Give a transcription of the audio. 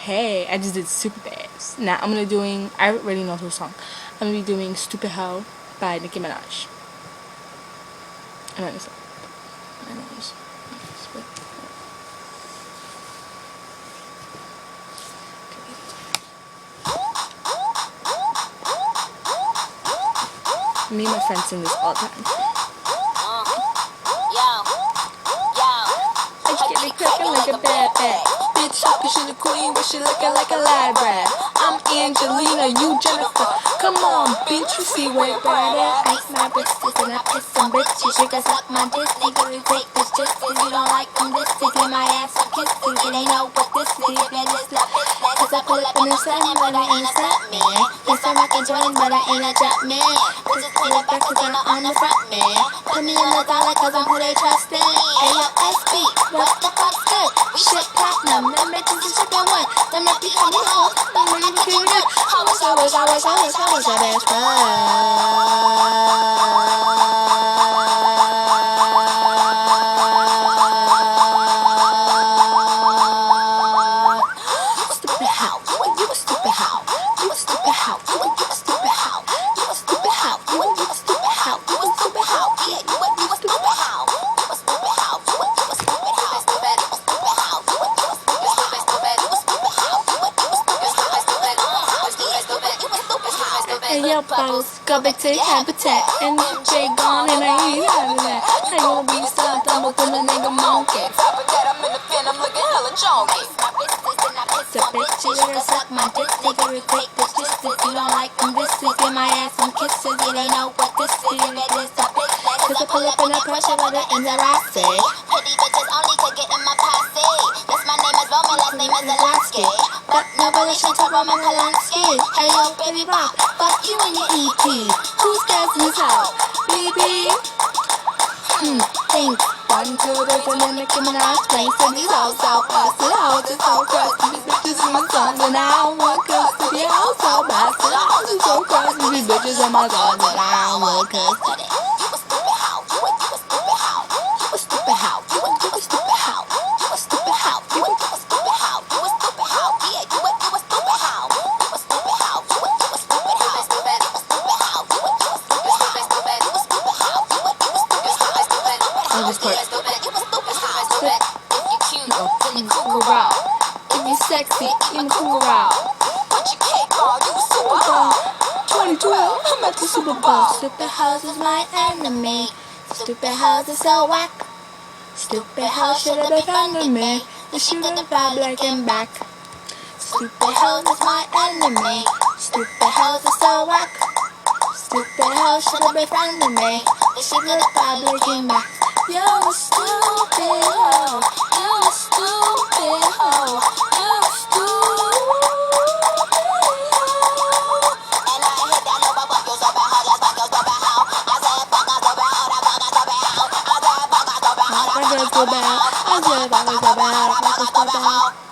Hey, I just did Super Bass. Now I'm gonna doing. I already know her song. I'm gonna be doing Stupid Hoe by Nicki Minaj. I know this. I know this. Me and my friends sing this all the time. I get it crackin' like a bad bat. Bitch, cause she the queen, but she looking like a lab rat. I'm Angelina, you Jennifer. Come on, bitch, you see where bad at. Ice my bitches and I piss some bitches. You can suck my dick, nigga, and take this just cause you don't like them. This is get my ass some kisses. It ain't know what this is, man, it's not this. Cause I pull up in the sun, but I ain't a stunt man. Yes, I'm rockin' Jordan, but I ain't a jump man. This is clean up back cause I'm on the front man. Put me in the dollar cause I'm who they trust in. Hey yo, SB, what the fuck's good? We shit platinum, them bitches is shipping one. Them that be on the hole, don't really feel good. I wish your best and your bottles go back to your habitat. And J gone and I ain't having that. I gonna be so dumb with a nigga monkey. Top of that, I'm in the pen, I'm looking hella chonky. So bitch, you gotta suck my dick, nigga, and take this distance. You don't like them, this is give my ass some kisses. You don't know what this is, it is a bitch. Cause I pull up in the pressure with the ends of Rossi. Pretty bitches only to get in my posse. Yes, my name is Roman, last name is Zelensky. But no relation to Roman Polanski. Hey yo, baby rock, fuck you and your EP. Who's guessing this out? BB? Think. 1, 2, 3, and then Nicki Minaj plays. And these hoes so busted, hoes is so crusty. These bitches in my sons and I don't want custody. Hoes so busted, hoes is so crusty. These bitches in my sons and I don't want custody. You a stupid hoe, you a stupid hoe. You a stupid hoe, you a stupid hoe. You a stupid hoe, you a stupid hoe. You a stupid hoe, yeah, you a stupid hoe. You a stupid hoe, you a stupid hoe. You a stupid hoe, you a stupid hoe. You a stupid hoe, you a stupid hoe. I'll just put You a stupid hoe. If you cute, then you cool raw. If you sexy, you cool raw. Put your cake on, you a super hoe. 2012, I'm at the Super Bowl. Stupid hoes is my enemy. Stupid hoes is so whack. Stupid hoes should have defended me. They should have been black and back. Stupid hoes is my enemy. Stupid hoes is so whack. Stupid hoes should have befriended me. They should have been black and back. You're a stupid hoe. You're a stupid hoe. You're a stupid And I hit that number, fuck you stupid hoe, just fuck you stupid hoe. I said fuck you stupid hoe, that fuck you stupid hoe. I said fuck you stupid hoe, that fuck you stupid hoe. I said fuck you stupid hoe, that fuck you stupid hoe.